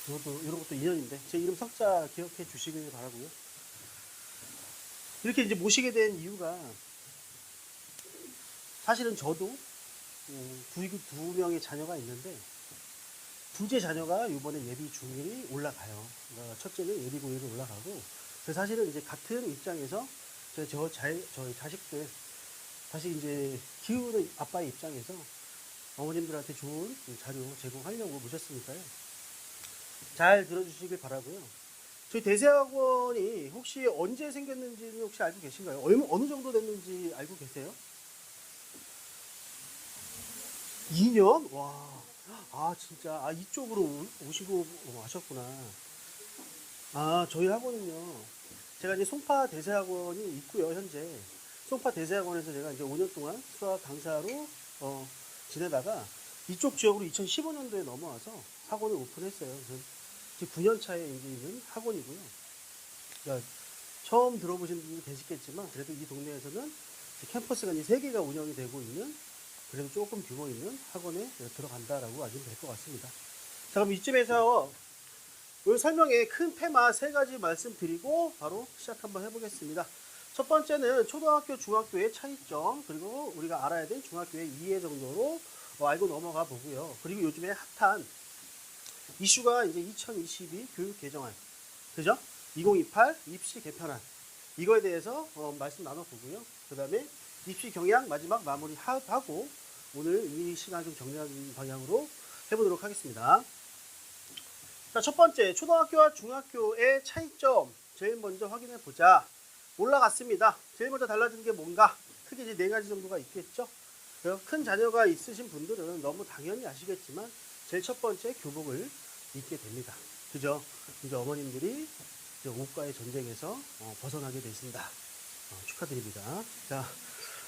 이런 것도 인연인데 제 이름 석자 기억해 주시길 바라고요. 이렇게 이제 모시게 된 이유가 사실은 저도 두 명의 자녀가 있는데 둘째 자녀가 이번에 예비 중1이 올라가요. 그러니까 첫째는 예비 고1이 올라가고 그래서 사실은 이제 같은 입장에서 저희 자식들 다시 이제 키우는 아빠의 입장에서 어머님들한테 좋은 자료 제공하려고 모셨으니까요. 잘 들어주시길 바라고요. 저희 대세학원이 혹시 언제 생겼는지는 혹시 알고 계신가요? 어느 정도 됐는지 알고 계세요? 2년? 와, 진짜 이쪽으로 오시고 하셨구나. 저희 학원은요. 제가 이제 송파 대세학원이 있고요, 현재. 송파 대세학원에서 제가 이제 5년 동안 수학 강사로 지내다가 이쪽 지역으로 2015년도에 넘어와서 학원을 오픈했어요. 그래서 지금 9년 차에 이제 있는 학원이고요. 그러니까 처음 들어보신 분도 계시겠지만 그래도 이 동네에서는 캠퍼스가 이제 3개가 운영이 되고 있는 그래도 조금 규모 있는 학원에 들어간다라고 아시면 될 것 같습니다. 자, 그럼 이쯤에서 오늘 설명의 큰 테마 3가지 말씀드리고 바로 시작 한번 해보겠습니다. 첫 번째는 초등학교, 중학교의 차이점, 그리고 우리가 알아야 될 중학교의 이해 정도로 알고 넘어가 보고요. 그리고 요즘에 핫한 이슈가 이제 2022 교육 개정안, 그죠? 2028 입시 개편안, 이거에 대해서 말씀 나눠보고요. 그 다음에 입시 경향 마지막 마무리하고 오늘 이 시간 좀 정리하는 방향으로 해보도록 하겠습니다. 자, 첫 번째 초등학교와 중학교의 차이점 제일 먼저 확인해 보자. 올라갔습니다. 제일 먼저 달라진 게 뭔가? 크게 이제 4가지 정도가 있겠죠. 큰 자녀가 있으신 분들은 너무 당연히 아시겠지만 제일 첫 번째 교복을 입게 됩니다. 그죠? 이제 어머님들이 이제 옷과의 전쟁에서 벗어나게 되신다. 축하드립니다. 자,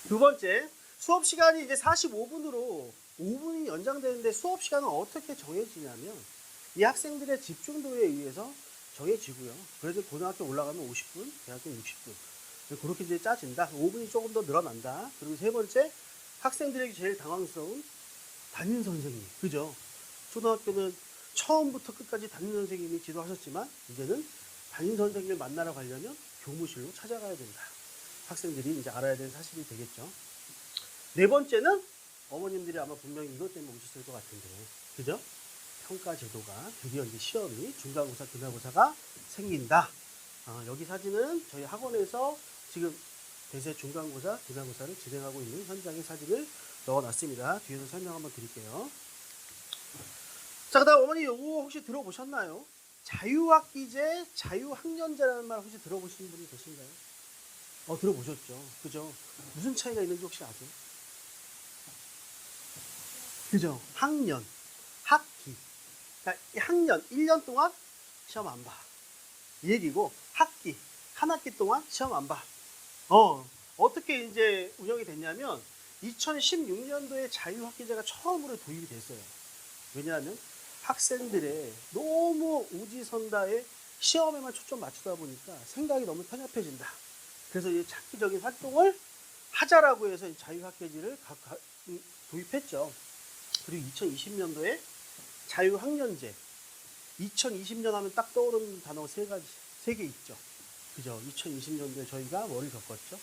두 번째 수업 시간이 이제 45분으로 5분이 연장되는데 수업 시간은 어떻게 정해지냐면 이 학생들의 집중도에 의해서 정해지고요. 그래서 고등학교 올라가면 50분, 대학교 60분. 그렇게 이제 짜진다. 5분이 조금 더 늘어난다. 그리고 세 번째, 학생들에게 제일 당황스러운 담임 선생님. 그죠? 초등학교는 처음부터 끝까지 담임 선생님이 지도하셨지만 이제는 담임 선생님을 만나러 가려면 교무실로 찾아가야 된다. 학생들이 이제 알아야 되는 사실이 되겠죠. 네 번째는 어머님들이 아마 분명히 이것 때문에 오셨을 것 같은데, 그죠? 평가 제도가 드디어 이제 시험이 중간고사, 기말고사가 생긴다. 여기 사진은 저희 학원에서 지금 대세 중간고사, 기말고사를 진행하고 있는 현장의 사진을 넣어놨습니다. 뒤에서 설명 한번 드릴게요. 자, 그 다음 어머니 요거 혹시 들어보셨나요? 자유학기제, 자유학년제라는 말 혹시 들어보신 분이 계신가요? 들어보셨죠? 그죠? 무슨 차이가 있는지 혹시 아세요? 그죠? 학년, 학기. 그러니까 학년, 1년 동안 시험 안 봐. 이 얘기고, 학기, 한 학기 동안 시험 안 봐. 어떻게 이제 운영이 됐냐면, 2016년도에 자유학기제가 처음으로 도입이 됐어요. 왜냐하면 학생들의 너무 오지선다에 시험에만 초점 맞추다 보니까 생각이 너무 편협해진다. 그래서 이 창의적인 활동을 하자라고 해서 자유학기제를 도입했죠. 그리고 2020년도에 자유학년제. 2020년 하면 딱 떠오르는 단어 3개 있죠. 그죠? 2020년도에 저희가 뭐를 겪었죠?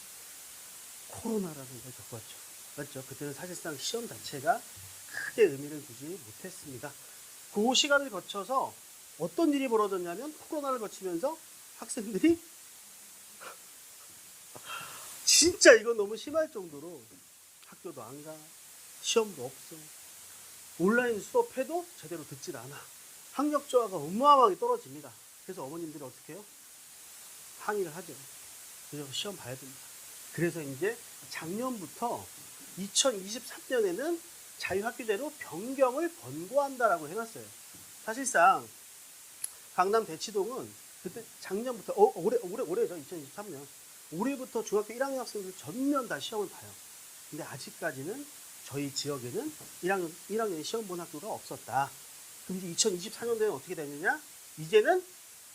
코로나라는 걸 겪었죠. 맞죠? 그때는 사실상 시험 자체가 크게 의미를 두지 못했습니다. 그 시간을 거쳐서 어떤 일이 벌어졌냐면 코로나를 거치면서 학생들이 진짜 이건 너무 심할 정도로 학교도 안 가, 시험도 없어, 온라인 수업해도 제대로 듣질 않아. 학력 저하가 어마어마하게 떨어집니다. 그래서 어머님들이 어떻게 해요? 항의를 하죠. 그래서 시험 봐야 됩니다. 그래서 이제 작년부터 2023년에는 자유학기제로 변경을 권고한다라고 해놨어요. 사실상 강남 대치동은 그때 작년부터 올해죠. 2023년 올해부터 중학교 1학년 학생들 전면 다 시험을 봐요. 근데 아직까지는 저희 지역에는 1학년 시험 본 학교가 없었다. 그럼 이제 2024년도에는 어떻게 되느냐? 이제는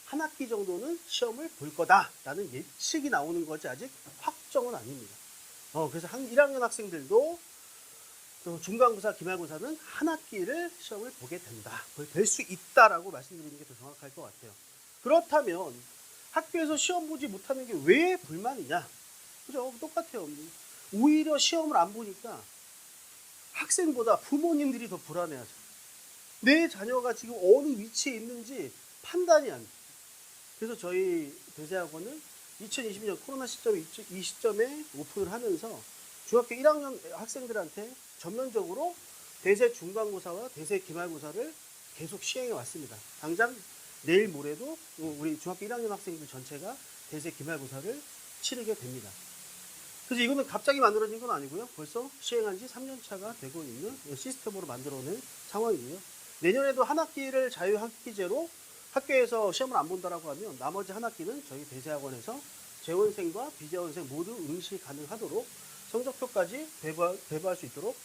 한 학기 정도는 시험을 볼 거다라는 예측이 나오는 거지 아직 확정은 아닙니다. 그래서 1학년 학생들도 또 중간고사, 기말고사는 한 학기를 시험을 보게 된다. 될 수 있다라고 말씀드리는 게 더 정확할 것 같아요. 그렇다면 학교에서 시험 보지 못하는 게 왜 불만이냐? 그죠? 똑같아요. 오히려 시험을 안 보니까 학생보다 부모님들이 더 불안해하죠. 내 자녀가 지금 어느 위치에 있는지 판단이 안 돼. 그래서 저희 대세학원은 2020년 코로나 시점 이 시점에 오픈을 하면서 중학교 1학년 학생들한테 전면적으로 대세 중간고사와 대세 기말고사를 계속 시행해 왔습니다. 당장 내일 모레도 우리 중학교 1학년 학생들 전체가 대세 기말고사를 치르게 됩니다. 그래서 이거는 갑자기 만들어진 건 아니고요. 벌써 시행한 지 3년 차가 되고 있는 시스템으로 만들어낸 상황이고요. 내년에도 한 학기를 자유학기제로 학교에서 시험을 안 본다라고 하면 나머지 한 학기는 저희 대세학원에서 재원생과 비재원생 모두 응시 가능하도록 성적표까지 배부할 수 있도록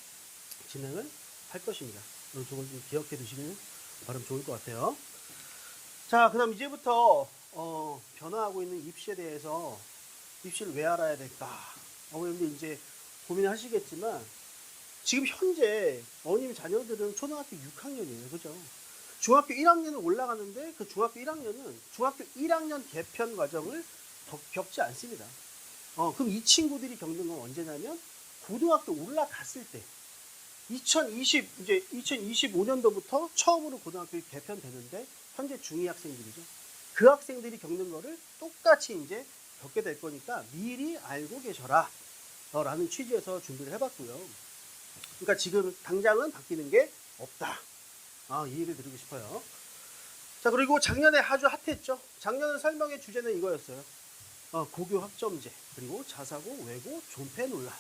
진행을 할 것입니다. 이걸 좀 기억해 두시면 바로 좋을 것 같아요. 자, 그 다음 이제부터 변화하고 있는 입시에 대해서 입시를 왜 알아야 될까? 어머님들 이제 고민하시겠지만 지금 현재 어머님 자녀들은 초등학교 6학년이에요. 그죠? 중학교 1학년을 올라가는데 그 중학교 1학년은 중학교 1학년 개편 과정을 겪지 않습니다. 그럼 이 친구들이 겪는 건 언제냐면 고등학교 올라갔을 때 2025년도부터 처음으로 고등학교 개편되는데 현재 중2 학생들이죠. 그 학생들이 겪는 거를 똑같이 이제 겪게 될 거니까 미리 알고 계셔라 라는 취지에서 준비를 해봤고요. 그러니까 지금 당장은 바뀌는 게 없다. 이 얘기를 드리고 싶어요. 자, 그리고 작년에 아주 핫했죠. 작년 설명의 주제는 이거였어요. 고교 학점제, 그리고 자사고, 외고, 존폐 논란.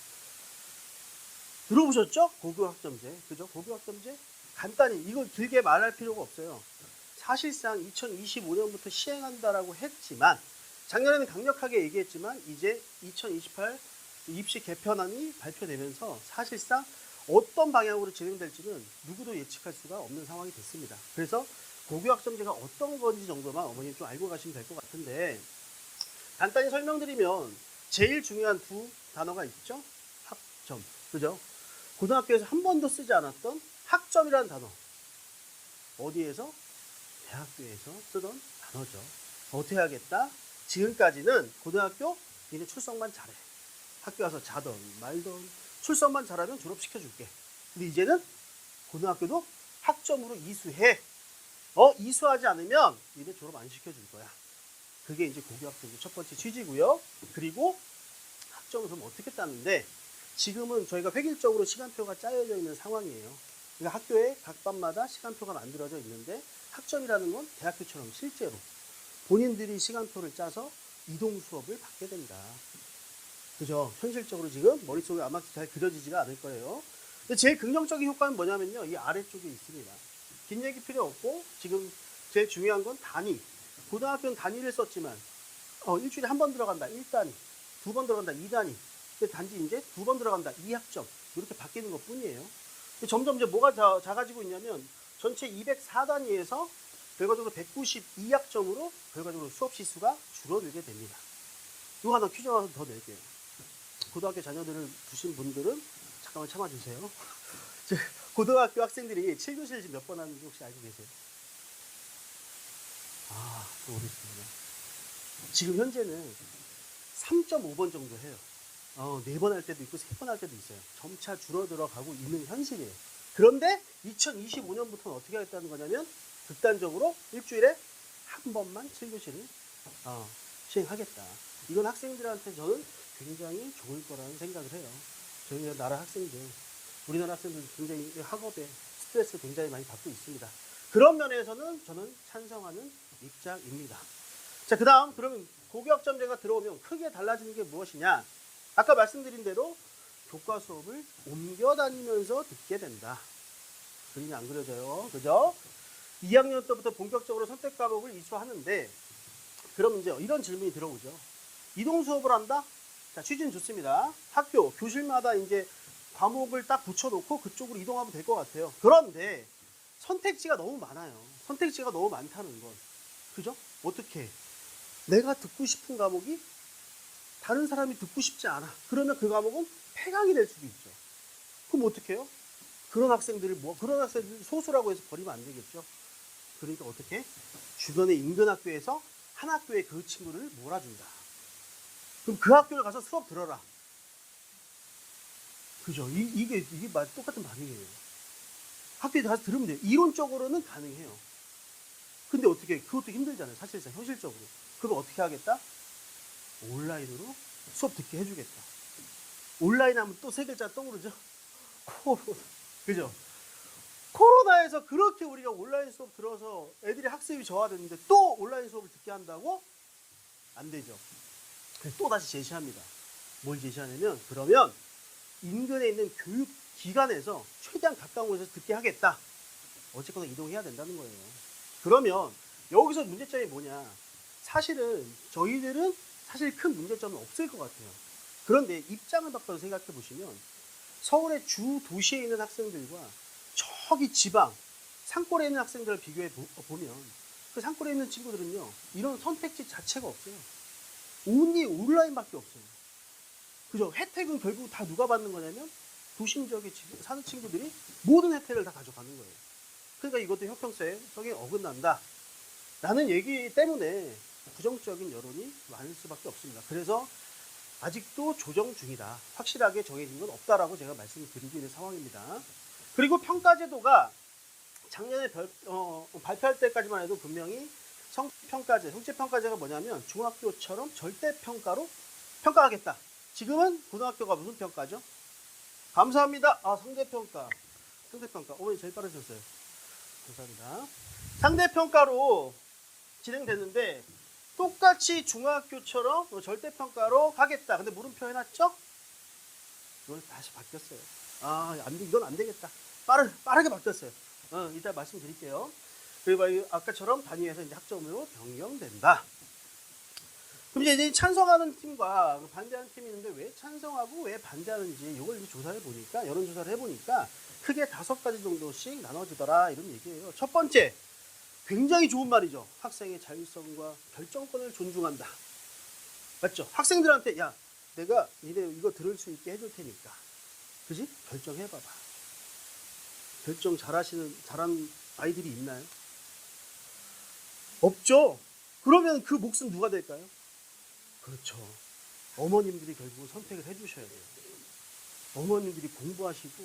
들어보셨죠? 고교 학점제. 그죠? 고교 학점제? 간단히, 이걸 길게 말할 필요가 없어요. 사실상 2025년부터 시행한다라고 했지만, 작년에는 강력하게 얘기했지만, 이제 2028 입시 개편안이 발표되면서 사실상 어떤 방향으로 진행될지는 누구도 예측할 수가 없는 상황이 됐습니다. 그래서 고교학점제가 어떤 건지 정도만 어머님 좀 알고 가시면 될 것 같은데, 간단히 설명드리면 제일 중요한 두 단어가 있죠. 학점. 그죠? 고등학교에서 한 번도 쓰지 않았던 학점이라는 단어. 어디에서? 대학교에서 쓰던 단어죠. 어떻게 하겠다? 지금까지는 고등학교 니네 출석만 잘해. 학교 가서 자던 말던 출석만 잘하면 졸업시켜줄게. 근데 이제는 고등학교도 학점으로 이수해. 이수하지 않으면 니네 졸업 안 시켜줄 거야. 그게 이제 고교학점제 첫 번째 취지고요. 그리고 학점을 그럼 어떻게 따는데 지금은 저희가 획일적으로 시간표가 짜여져 있는 상황이에요. 그러니까 학교에 각 반마다 시간표가 만들어져 있는데 학점이라는 건 대학교처럼 실제로 본인들이 시간표를 짜서 이동 수업을 받게 된다. 그죠? 현실적으로 지금 머릿속에 아마 잘 그려지지가 않을 거예요. 근데 제일 긍정적인 효과는 뭐냐면요. 이 아래쪽에 있습니다. 긴 얘기 필요 없고 지금 제일 중요한 건 단위. 고등학교는 단위를 썼지만 일주일에 한 번 들어간다. 1단위. 두 번 들어간다. 2단위. 근데 단지 이제 두 번 들어간다. 2학점. 이렇게 바뀌는 것 뿐이에요. 점점 이제 뭐가 작아지고 있냐면 전체 204단위에서 결과적으로 192학점으로 결과적으로 수업 시수가 줄어들게 됩니다. 이거 하나 퀴즈 하나 더 낼게요. 고등학교 자녀들을 두신 분들은 잠깐만 참아주세요. 고등학교 학생들이 7교시를 지금 몇 번 하는지 혹시 알고 계세요? 또 어렵습니다. 지금 현재는 3.5번 정도 해요. 4번 할 때도 있고 3번 할 때도 있어요. 점차 줄어들어 가고 있는 현실이에요. 그런데 2025년부터는 어떻게 하겠다는 거냐면 극단적으로 일주일에 한 번만 7교시를 시행하겠다. 이건 학생들한테 저는 굉장히 좋을 거라는 생각을 해요. 저희 나라 학생들, 우리나라 학생들 굉장히 학업에 스트레스를 굉장히 많이 받고 있습니다. 그런 면에서는 저는 찬성하는 입장입니다. 자, 그 다음 그러면 고교학점제가 들어오면 크게 달라지는 게 무엇이냐? 아까 말씀드린 대로 교과 수업을 옮겨 다니면서 듣게 된다. 그림이 안 그려져요. 그죠? 2학년 때부터 본격적으로 선택 과목을 이수하는데 그럼 이제 이런 질문이 들어오죠. 이동 수업을 한다? 자, 취지는 좋습니다. 학교, 교실마다 이제 과목을 딱 붙여놓고 그쪽으로 이동하면 될 것 같아요. 그런데 선택지가 너무 많아요. 선택지가 너무 많다는 건. 그죠? 어떻게 해? 내가 듣고 싶은 과목이 다른 사람이 듣고 싶지 않아. 그러면 그 과목은 폐강이 될 수도 있죠. 그럼 어떻게 해요? 그런 학생들 소수라고 해서 버리면 안 되겠죠. 그러니까 어떻게? 주변의 인근 학교에서 한 학교에 그 친구를 몰아준다. 그럼 그 학교를 가서 수업 들어라. 그죠? 이게 똑같은 반응이에요. 학교에 가서 들으면 돼요. 이론적으로는 가능해요. 근데 어떻게, 그것도 힘들잖아요. 사실상 현실적으로. 그럼 어떻게 하겠다? 온라인으로 수업 듣게 해주겠다. 온라인 하면 또 세 글자 떠오르죠? 코로나. 그죠? 코로나에서 그렇게 우리가 온라인 수업 들어서 애들이 학습이 저하됐는데 또 온라인 수업을 듣게 한다고? 안 되죠. 그래서 또 다시 제시합니다. 뭘 제시하냐면, 그러면 인근에 있는 교육기관에서 최대한 가까운 곳에서 듣게 하겠다. 어쨌거나 이동해야 된다는 거예요. 그러면 여기서 문제점이 뭐냐? 사실은 저희들은 사실 큰 문제점은 없을 것 같아요. 그런데 입장을 바꿔서 생각해 보시면 서울의 주 도시에 있는 학생들과 저기 지방 산골에 있는 학생들을 비교해 보면 그 산골에 있는 친구들은요, 이런 선택지 자체가 없어요. 온리 온라인밖에 없어요. 그죠? 혜택은 결국 다 누가 받는 거냐면 도심 지역에 사는 친구들이 모든 혜택을 다 가져가는 거예요. 그러니까 이것도 형평성에 어긋난다 라는 얘기 때문에 부정적인 여론이 많을 수밖에 없습니다. 그래서 아직도 조정 중이다. 확실하게 정해진 건 없다라고 제가 말씀을 드리고 있는 상황입니다. 그리고 평가제도가 작년에 발표할 때까지만 해도 분명히 성취평가제가 뭐냐면 중학교처럼 절대평가로 평가하겠다. 지금은 고등학교가 무슨 평가죠? 감사합니다. 상대평가. 어머니 제일 빠르셨어요. 감사합니다. 상대평가로 진행됐는데 똑같이 중학교처럼 절대평가로 하겠다. 근데 물음표 해놨죠? 이건 다시 바뀌었어요. 이건 안 되겠다. 빠르게 바뀌었어요. 이따 말씀드릴게요. 그리고 아까처럼 단위에서 이제 학점으로 변경된다. 그럼 이제 찬성하는 팀과 반대하는 팀이 있는데 왜 찬성하고 왜 반대하는지 이걸 조사해 보니까, 여론조사를 해보니까 크게 5가지 정도씩 나눠지더라 이런 얘기예요. 첫 번째, 굉장히 좋은 말이죠. 학생의 자율성과 결정권을 존중한다. 맞죠? 학생들한테 야, 내가 니네 이거 들을 수 있게 해줄 테니까, 그지? 결정해봐봐. 결정 잘한 아이들이 있나요? 없죠. 그러면 그 몫은 누가 될까요? 그렇죠. 어머님들이 결국은 선택을 해주셔야 돼요. 어머님들이 공부하시고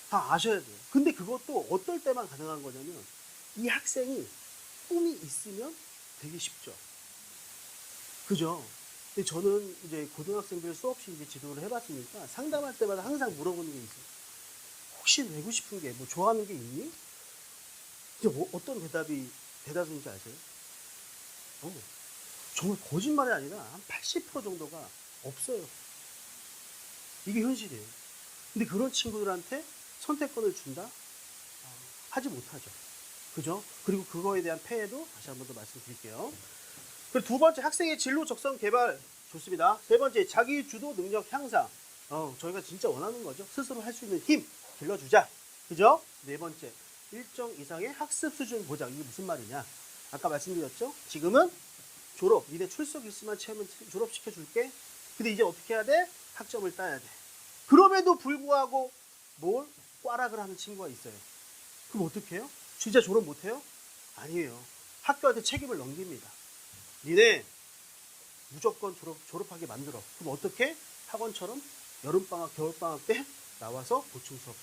다 아셔야 돼요. 근데 그것도 어떨 때만 가능한 거냐면 이 학생이 꿈이 있으면 되게 쉽죠. 그죠? 근데 저는 이제 고등학생들 수없이 이제 지도를 해봤으니까 상담할 때마다 항상 물어보는 게 있어요. 혹시 내고 싶은 게, 좋아하는 게 있니? 이제 어떤 대답인지 아세요? 정말 거짓말이 아니라 한 80% 정도가 없어요. 이게 현실이에요. 근데 그런 친구들한테 선택권을 준다? 하지 못하죠. 그죠? 그리고 그거에 대한 폐해도 다시 한 번 더 말씀드릴게요. 그리고 두 번째, 학생의 진로 적성 개발. 좋습니다. 세 번째, 자기 주도 능력 향상. 저희가 진짜 원하는 거죠. 스스로 할 수 있는 힘 길러주자. 그죠? 네 번째, 일정 이상의 학습 수준 보장. 이게 무슨 말이냐? 아까 말씀드렸죠? 지금은 니네 출석 있으면 졸업시켜줄게. 근데 이제 어떻게 해야 돼? 학점을 따야 돼. 그럼에도 불구하고 꽈락을 하는 친구가 있어요. 그럼 어떻게 해요? 진짜 졸업 못해요? 아니에요. 학교한테 책임을 넘깁니다. 니네 무조건 졸업하게 만들어. 그럼 어떻게? 학원처럼 여름방학, 겨울방학 때 나와서 보충 수업해.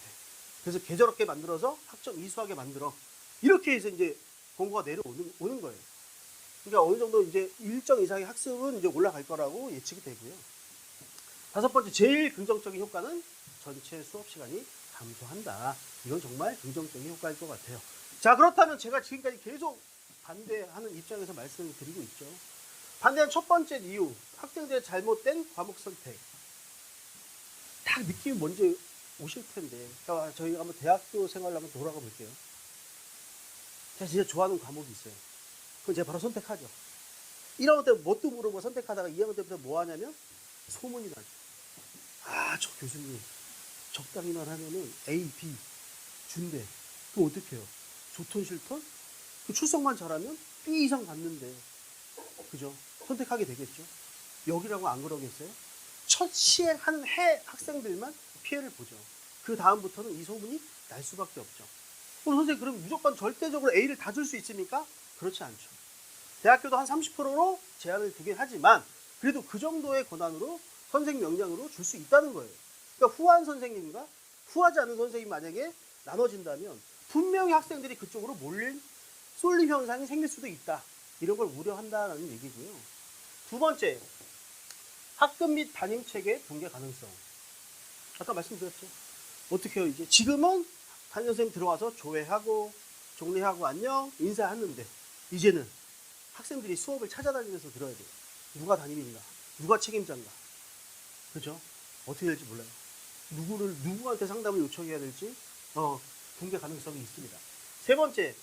그래서 계절없게 만들어서 학점 이수하게 만들어. 이렇게 해서 이제 공고가 내려오는 거예요. 그러니까 어느 정도 이제 일정 이상의 학습은 이제 올라갈 거라고 예측이 되고요. 다섯 번째, 제일 긍정적인 효과는 전체 수업 시간이 감소한다. 이건 정말 긍정적인 효과일 것 같아요. 자, 그렇다면 제가 지금까지 계속 반대하는 입장에서 말씀을 드리고 있죠. 반대한 첫 번째 이유, 학생들의 잘못된 과목 선택. 딱 느낌이 뭔지 오실 텐데, 그러니까 저희가 한번 대학교 생활을 한번 돌아가 볼게요. 제가 진짜 좋아하는 과목이 있어요. 그럼 제가 바로 선택하죠. 1학년 때 뭣도 모르고 선택하다가 2학년 때부터 뭐 하냐면 소문이 나죠. 저 교수님 적당히만 하면은 A, B 준대. 그럼 어떻게 해요? 좋던 싫던? 그 출석만 잘하면 B 이상 받는데, 그죠? 선택하게 되겠죠. 여기라고 안 그러겠어요? 첫 시행하는 해 학생들만 피해를 보죠. 그 다음부터는 이 소문이 날 수밖에 없죠. 선생님 그럼 무조건 절대적으로 A를 다 줄 수 있습니까? 그렇지 않죠. 대학교도 한 30%로 제한을 두긴 하지만 그래도 그 정도의 권한으로 선생 명령으로 줄 수 있다는 거예요. 그러니까 후한 선생님과 후하지 않은 선생님 만약에 나눠진다면 분명히 학생들이 그쪽으로 쏠림 현상이 생길 수도 있다. 이런 걸 우려한다는 얘기고요. 두 번째, 학급 및 담임 체계 붕괴 가능성. 아까 말씀드렸죠. 어떻게 해요? 이제 지금은 담임 선생님 들어와서 조회하고 종례하고 안녕 인사하는데 이제는 학생들이 수업을 찾아다니면서 들어야 돼요. 누가 담임인가? 누가 책임자인가? 그죠? 어떻게 될지 몰라요. 누구한테 상담을 요청해야 될지 붕괴 가능성이 있습니다. 세 번째,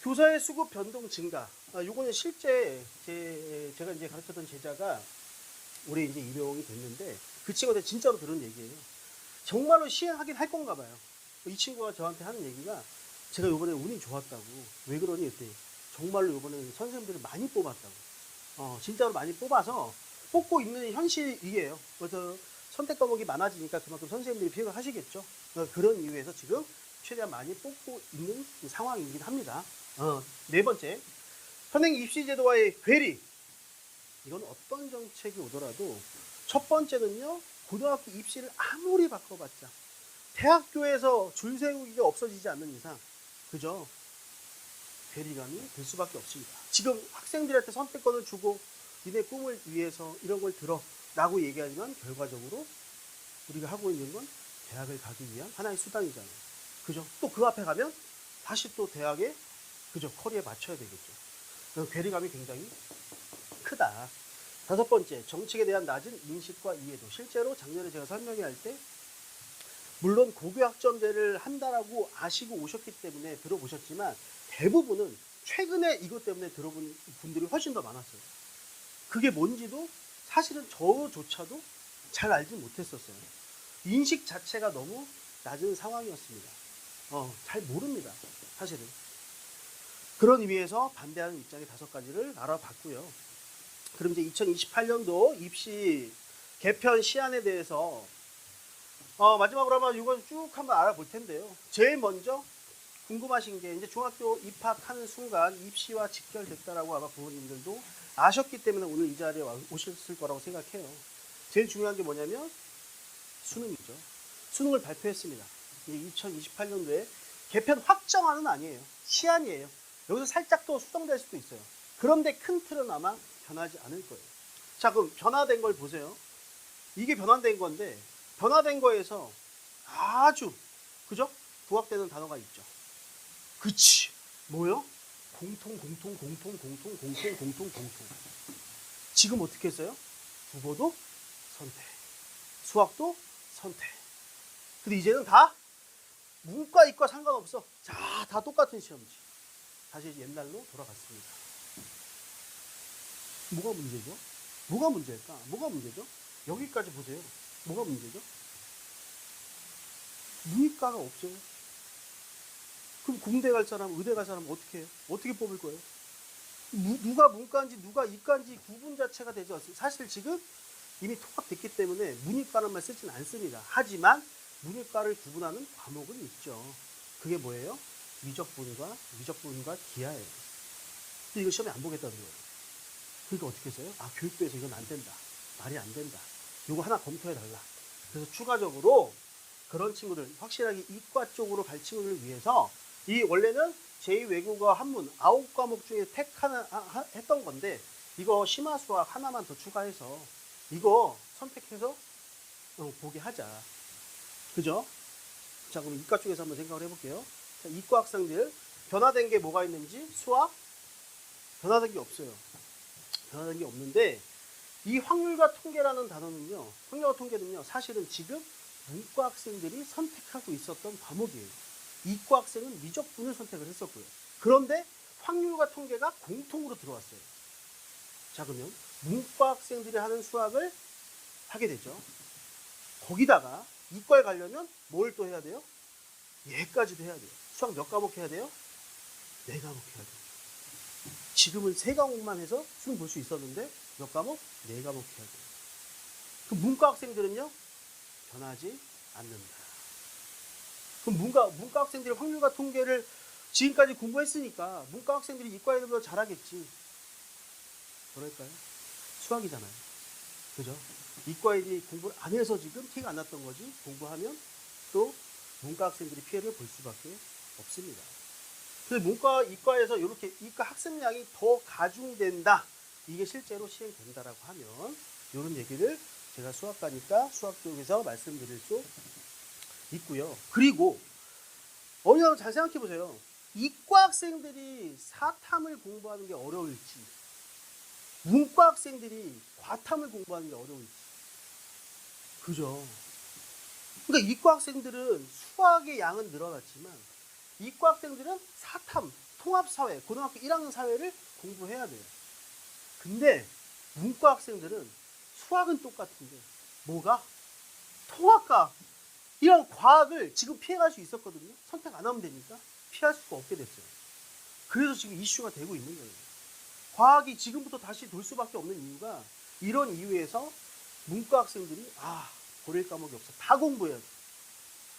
교사의 수급 변동 증가. 요거는 실제 제가 이제 가르쳤던 제자가 올해 이제 입영이 됐는데 그 친구한테 진짜로 들은 얘기예요. 정말로 시행하긴 할 건가 봐요. 이 친구가 저한테 하는 얘기가 제가 요번에 운이 좋았다고. 왜 그러니 했더니 정말로 요번에 선생님들을 많이 뽑았다고. 진짜로 많이 뽑아서 뽑고 있는 현실이에요. 그래서 선택 과목이 많아지니까 그만큼 선생님들이 비용을 하시겠죠. 그런 이유에서 지금 최대한 많이 뽑고 있는 상황이긴 합니다. 네 번째, 현행 입시 제도와의 괴리. 이건 어떤 정책이 오더라도 첫 번째는요, 고등학교 입시를 아무리 바꿔봤자 대학교에서 줄 세우기가 없어지지 않는 이상, 그죠? 괴리감이 될 수밖에 없습니다. 지금 학생들한테 선택권을 주고 니네 꿈을 위해서 이런 걸 들어 라고 얘기하지만 결과적으로 우리가 하고 있는 건 대학을 가기 위한 하나의 수단이잖아요. 그죠? 또 그 앞에 가면 다시 또 대학에 그죠? 커리어에 맞춰야 되겠죠. 괴리감이 굉장히 크다. 다섯 번째, 정책에 대한 낮은 인식과 이해도. 실제로 작년에 제가 설명회 할 때 물론 고교학점제를 한다라고 아시고 오셨기 때문에 들어보셨지만 대부분은 최근에 이것 때문에 들어본 분들이 훨씬 더 많았어요. 그게 뭔지도 사실은 저조차도 잘 알지 못했었어요. 인식 자체가 너무 낮은 상황이었습니다. 잘 모릅니다. 사실은. 그런 의미에서 반대하는 입장의 5가지를 알아봤고요. 그럼 이제 2028년도 입시 개편 시안에 대해서 마지막으로 한번 이건 쭉 한번 알아볼 텐데요. 제일 먼저 궁금하신 게 이제 중학교 입학하는 순간 입시와 직결됐다라고 아마 부모님들도 아셨기 때문에 오늘 이 자리에 오셨을 거라고 생각해요. 제일 중요한 게 뭐냐면 수능이죠. 수능을 발표했습니다. 이제 2028년도에 개편 확정안은 아니에요. 시안이에요. 여기서 살짝 더 수정될 수도 있어요. 그런데 큰 틀은 아마 변하지 않을 거예요. 자, 그럼 변화된 걸 보세요. 이게 변화된 건데 변화된 거에서 아주 그죠? 부각되는 단어가 있죠. 그치. 뭐요? 공통. 지금 어떻게 했어요? 국어도 선택, 수학도 선택. 근데 이제는 다 문과, 이과 상관없어. 자, 다 똑같은 시험지. 다시 옛날로 돌아갔습니다. 뭐가 문제죠? 뭐가 문제일까? 뭐가 문제죠? 여기까지 보세요. 뭐가 문제죠? 문이과가 없어요. 그럼 공대 갈 사람, 의대 갈 사람 어떻게 해요? 어떻게 뽑을 거예요? 누가 문과인지 누가 이과인지 구분 자체가 되지 않습니다. 사실 지금 이미 통합됐기 때문에 문이과란 말 쓰지는 않습니다. 하지만 문이과를 구분하는 과목은 있죠. 그게 뭐예요? 미적분과 기하예요. 근데 이거 시험에 안 보겠다는 거예요. 그러니까 어떻게 했어요? 교육부에서 이건 안 된다. 말이 안 된다. 이거 하나 검토해달라. 그래서 추가적으로 그런 친구들, 확실하게 이과 쪽으로 갈 친구들을 위해서 이 원래는 제2외국어 한문 9과목 중에 택하는 했던 건데 이거 심화수학 하나만 더 추가해서 이거 선택해서 보게 하자. 그죠? 자, 그럼 이과 쪽에서 한번 생각을 해볼게요. 자, 이과 학생들 변화된 게 뭐가 있는지 수학 변화된 게 없어요. 변화된 게 없는데 이 확률과 통계라는 단어는요. 확률과 통계는요. 사실은 지금 문과 학생들이 선택하고 있었던 과목이에요. 이과 학생은 미적분을 선택을 했었고요. 그런데 확률과 통계가 공통으로 들어왔어요. 자, 그러면 문과 학생들이 하는 수학을 하게 되죠. 거기다가 이과에 가려면 뭘 또 해야 돼요? 얘까지도 해야 돼요. 수학 몇 과목 해야 돼요? 4과목 해야 돼요. 지금은 3과목만 해서 수능 볼 수 있었는데 몇 과목? 4과목 해야 돼요. 그 문과 학생들은요? 변하지 않는다. 그럼 문과 학생들의 확률과 통계를 지금까지 공부했으니까 문과 학생들이 이과 애들보다 잘하겠지. 그럴까요? 수학이잖아요. 그죠? 이과 애들이 공부를 안 해서 지금 티가 안 났던 거지. 공부하면 또 문과 학생들이 피해를 볼 수밖에 없습니다. 그래서 문과, 이과에서 이렇게 이과 학생량이 더 가중된다. 이게 실제로 시행된다라고 하면 이런 얘기를 제가 수학과니까 수학 쪽에서 말씀드릴 수 있고요. 그리고 여러분 잘 생각해 보세요. 이과 학생들이 사탐을 공부하는 게 어려울지, 문과 학생들이 과탐을 공부하는 게 어려울지. 그죠? 그러니까 이과 학생들은 수학의 양은 늘어났지만 이과 학생들은 사탐, 통합사회, 고등학교 1학년 사회를 공부해야 돼요. 근데 문과 학생들은 수학은 똑같은데 뭐가? 통합과 이런 과학을 지금 피해갈 수 있었거든요. 선택 안 하면 되니까 피할 수가 없게 됐어요. 그래서 지금 이슈가 되고 있는 거예요. 과학이 지금부터 다시 돌 수밖에 없는 이유가 이런 이유에서 문과 학생들이 버릴 과목이 없어. 다 공부해야 돼.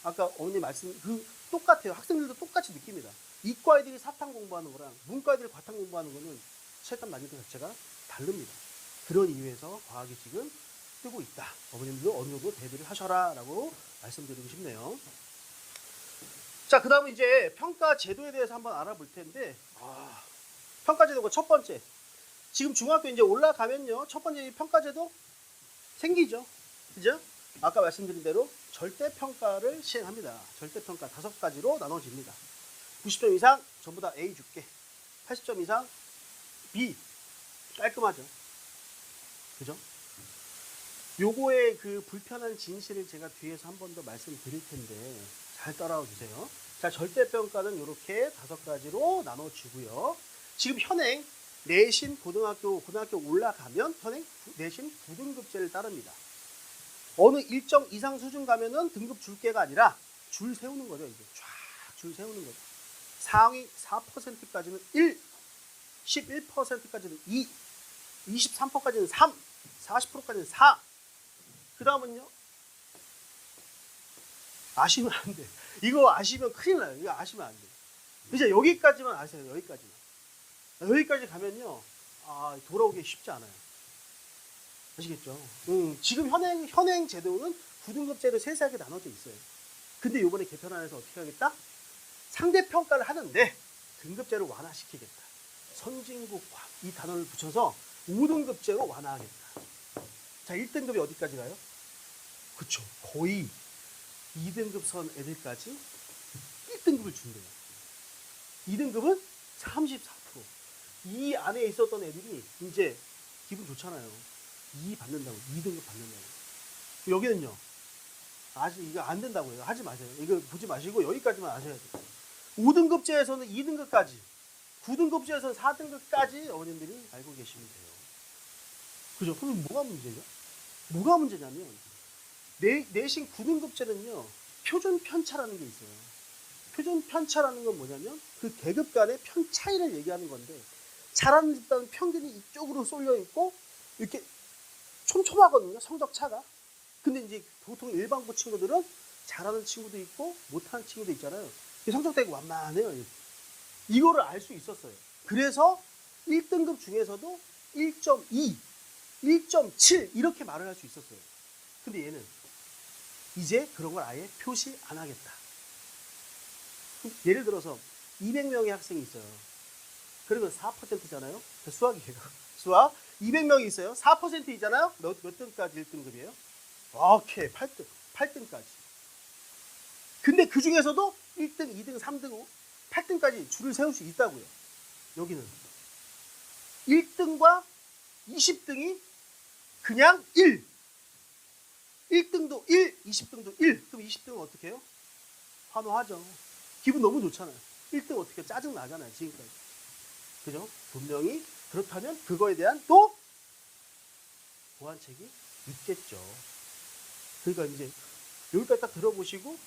아까 어머니 말씀 똑같아요. 학생들도 똑같이 느낍니다. 이과 애들이 사탐 공부하는 거랑 문과 애들이 과탐 공부하는 거는 체감 난이도 자체가 다릅니다. 그런 이유에서 과학이 지금 뜨고 있다. 어머님들도 어느 정도 대비를 하셔라 라고 말씀드리고 싶네요. 자, 그 다음은 이제 평가 제도에 대해서 한번 알아볼 텐데 평가 제도가 첫 번째. 지금 중학교 이제 올라가면요. 첫 번째 평가 제도 생기죠. 그죠? 아까 말씀드린 대로 절대평가를 시행합니다. 절대평가 5가지로 나눠집니다. 90점 이상 전부 다 A 줄게. 80점 이상 B. 깔끔하죠. 그죠? 요거의 그 불편한 진실을 제가 뒤에서 한 번 더 말씀드릴 텐데 잘 따라와 주세요. 자, 절대평가는 이렇게 5가지로 나눠지고요. 지금 현행 내신 고등학교 올라가면 현행 내신 9등급제를 따릅니다. 어느 일정 이상 수준 가면은 등급 줄게가 아니라 줄 세우는 거죠. 이제 쫙 줄 세우는 거죠. 상위 4%까지는 1, 11%까지는 2, 23%까지는 3, 40%까지는 4. 그 다음은요. 아시면 안 돼. 이거 아시면 큰일 나요. 이거 아시면 안 돼. 이제 여기까지만 아세요. 여기까지만. 여기까지 가면요. 돌아오기 쉽지 않아요. 아시겠죠? 지금 현행 제도는 9등급제로 세세하게 나눠져 있어요. 근데 이번에 개편안에서 어떻게 하겠다? 상대평가를 하는데 등급제를 완화시키겠다. 선진국화 이 단어를 붙여서 5등급제로 완화하겠다. 자, 1등급이 어디까지 가요? 그쵸. 거의 2등급 선 애들까지 1등급을 준대요. 2등급은 34%. 이 안에 있었던 애들이 이제 기분 좋잖아요. 2 받는다고, 2등급 받는다고. 여기는요, 아직 이거 안 된다고요. 하지 마세요. 이거 보지 마시고 여기까지만 아셔야 돼요. 5등급제에서는 2등급까지, 9등급제에서는 4등급까지 어머님들이 알고 계시면 돼요. 그죠? 그럼 뭐가 문제죠? 뭐가 문제냐면, 내신 9등급제는요, 표준 편차라는 게 있어요. 표준 편차라는 건 뭐냐면, 그 계급 간의 편 차이를 얘기하는 건데, 잘하는 집단은 평균이 이쪽으로 쏠려 있고, 이렇게 촘촘하거든요, 성적 차가. 근데 이제 보통 일반고 친구들은 잘하는 친구도 있고, 못하는 친구도 있잖아요. 성적 되게 완만해요. 이거를 알 수 있었어요. 그래서 1등급 중에서도 1.2, 1.7 이렇게 말을 할 수 있었어요. 근데 얘는 이제 그런 걸 아예 표시 안 하겠다. 예를 들어서 200명의 학생이 있어요. 그러면 4%잖아요. 수학이에요. 수학 200명이 있어요. 4%이잖아요. 몇 등까지 1등급이에요? 오케이, 8등까지. 근데 그 중에서도 1등, 2등, 3등, 8등까지 줄을 세울 수 있다고요. 여기는 1등과 20등이 그냥 1. 1등도 1, 20등도 1. 그럼 20등은 어떻게 해요? 환호하죠. 기분 너무 좋잖아요. 1등 어떻게 짜증 나잖아요. 지금까지. 그죠? 분명히 그렇다면 그거에 대한 또 보완책이 있겠죠. 그러니까 이제 여기까지 딱 들어보시고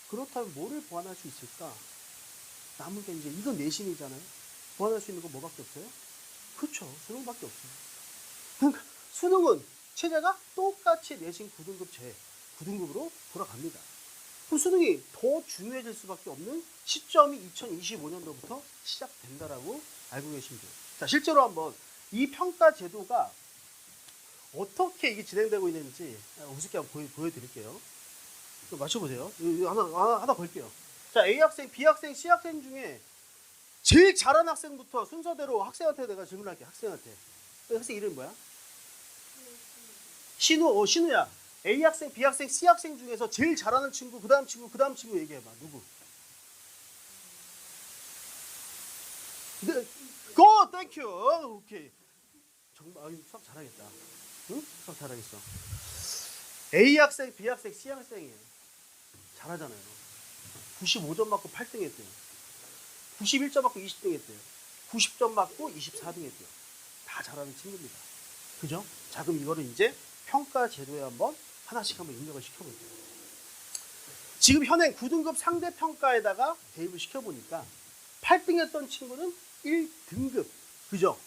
그렇다면 뭐를 보완할 수 있을까? 남은 게 이제 이건 내신이잖아요. 보완할 수 있는 건 뭐밖에 없어요? 그렇죠. 수능밖에 없어요. 그러니까 수능은 체제가 똑같이 내신 9등급 9등급으로 돌아갑니다. 그럼 수능이 더 중요해질 수밖에 없는 시점이 2025년도부터 시작된다라고 알고 계시면 돼요. 자, 실제로 한번 이 평가 제도가 어떻게 이게 진행되고 있는지 우습게 한번 보여드릴게요. 맞춰보세요. 하나 걸게요. 자, A 학생, B 학생, C 학생 중에 제일 잘하는 학생부터 순서대로 학생한테 내가 질문할게. 학생한테. 학생 이름이 뭐야? 신우. 신우야. A 학생, B 학생, C 학생 중에서 제일 잘하는 친구, 그 다음 친구 얘기해봐. 누구? 네. 고! 땡큐. 오케이. 정말 수학 잘하겠다. 응? 수학 잘하겠어. A 학생, B 학생, C 학생이에요. 잘하잖아요. 95점 맞고 8등 했대요. 91점 맞고 20등 했대요. 90점 맞고 24등 했대요. 다 잘하는 친구입니다. 그죠? 자, 그럼 이거를 이제 평가 제도에 한번 하나씩 한번 입력을 시켜볼게요. 지금 현행 9등급 상대평가에다가 대입을 시켜보니까 8등 했던 친구는 1등급. 그죠?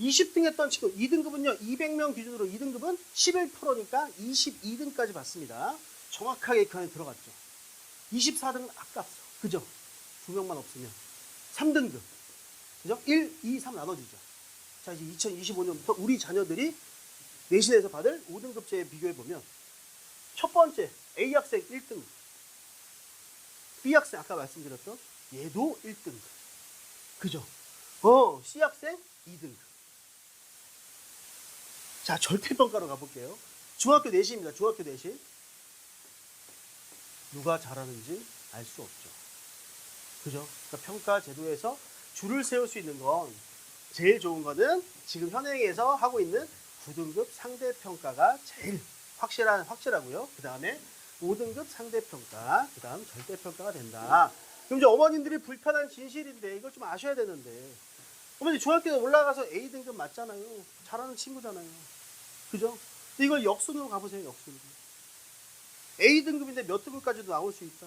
20등 했던 친구, 2등급은요, 200명 기준으로 2등급은 11%니까 22등까지 받습니다. 정확하게 그 안에 들어갔죠. 24등은 아깝어. 그죠? 2명만 없으면. 3등급. 그죠? 1, 2, 3 나눠지죠. 자, 이제 2025년부터 우리 자녀들이 내신에서 받을 5등급제에 비교해보면 첫 번째, A 학생 1등급. B 학생, 아까 말씀드렸던 얘도 1등급. 그죠? C 학생 2등급. 자, 절대평가로 가볼게요. 중학교 내신입니다. 중학교 내신. 누가 잘하는지 알 수 없죠. 그죠? 그러니까 평가 제도에서 줄을 세울 수 있는 건 제일 좋은 거는 지금 현행에서 하고 있는 9등급 상대평가가 제일 확실하고요. 그 다음에 5등급 상대평가, 그 다음 절대평가가 된다. 그럼 이제 어머님들이 불편한 진실인데 이걸 좀 아셔야 되는데 어머니 중학교에 올라가서 A등급 맞잖아요. 잘하는 친구잖아요. 그죠? 근데 이걸 역순으로 가보세요. 역순으로. A등급인데 몇 등급까지도 나올 수 있다.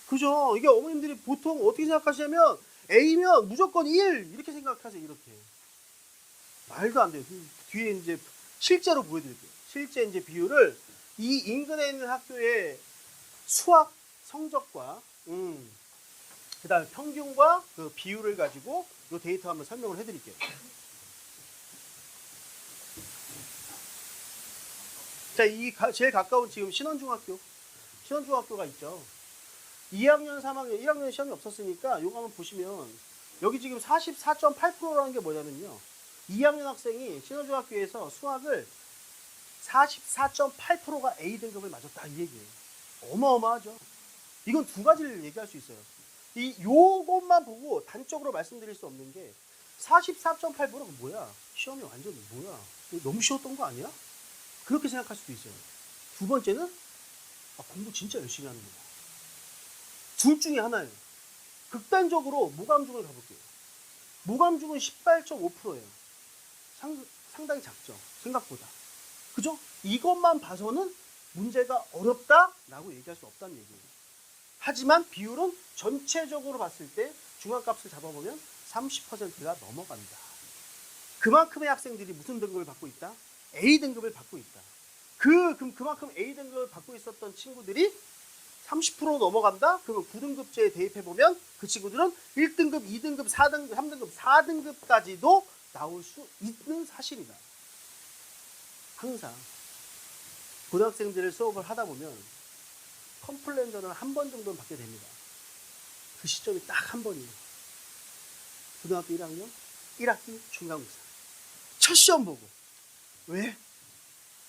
그죠? 이게 어머님들이 보통 어떻게 생각하시냐면 A면 무조건 1 이렇게 생각하세요. 이렇게. 말도 안 돼요. 뒤에 이제 실제로 보여드릴게요. 실제 이제 비율을 이 인근에 있는 학교의 수학 성적과 그 다음에 평균과 그 비율을 가지고 이 데이터 한번 설명을 해드릴게요. 자, 제일 가까운 지금 신원중학교가 있죠. 2학년, 3학년, 1학년 시험이 없었으니까 이거 한번 보시면 여기 지금 44.8%라는 게 뭐냐면요. 2학년 학생이 신원중학교에서 수학을 44.8%가 A등급을 맞았다 이 얘기예요. 어마어마하죠. 이건 두 가지를 얘기할 수 있어요. 요것만 보고 단적으로 말씀드릴 수 없는 게 44.8%가 뭐야? 시험이 완전 뭐야? 너무 쉬웠던 거 아니야? 그렇게 생각할 수도 있어요. 두 번째는 공부 진짜 열심히 하는 거야. 둘 중에 하나예요. 극단적으로 모감중을 가볼게요. 모감중은 18.5%예요. 상당히 작죠. 생각보다. 그죠? 이것만 봐서는 문제가 어렵다라고 얘기할 수 없다는 얘기예요. 하지만 비율은 전체적으로 봤을 때 중앙값을 잡아보면 30%가 넘어간다. 그만큼의 학생들이 무슨 등급을 받고 있다? A등급을 받고 있다. 그만큼 A등급을 받고 있었던 친구들이 30% 넘어간다? 그러면 9등급제에 대입해보면 그 친구들은 1등급, 2등급, 4등급, 3등급, 4등급까지도 나올 수 있는 사실이다. 항상 고등학생들을 수업을 하다 보면 컴플레인전을 한 번 정도는 받게 됩니다. 그 시점이 딱 한 번이에요. 고등학교 1학년 1학기 중간고사 첫 시험 보고 왜?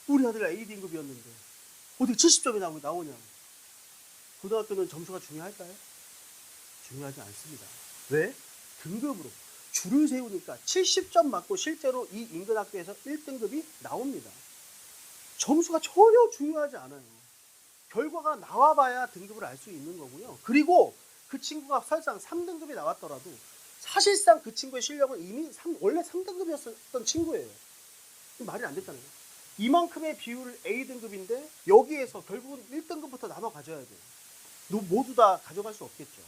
우리 아들 A등급이었는데 어떻게 70점이 나오냐고. 고등학교는 점수가 중요할까요? 중요하지 않습니다. 왜? 등급으로 줄을 세우니까 70점 맞고 실제로 이 인근 학교에서 1등급이 나옵니다. 점수가 전혀 중요하지 않아요. 결과가 나와봐야 등급을 알 수 있는 거고요. 그리고 그 친구가 설상 3등급이 나왔더라도 사실상 그 친구의 실력은 이미 원래 3등급이었던 친구예요. 말이 안 됐잖아요. 이만큼의 비율 A등급인데 여기에서 결국은 1등급부터 나눠 가져야 돼요. 모두 다 가져갈 수 없겠죠.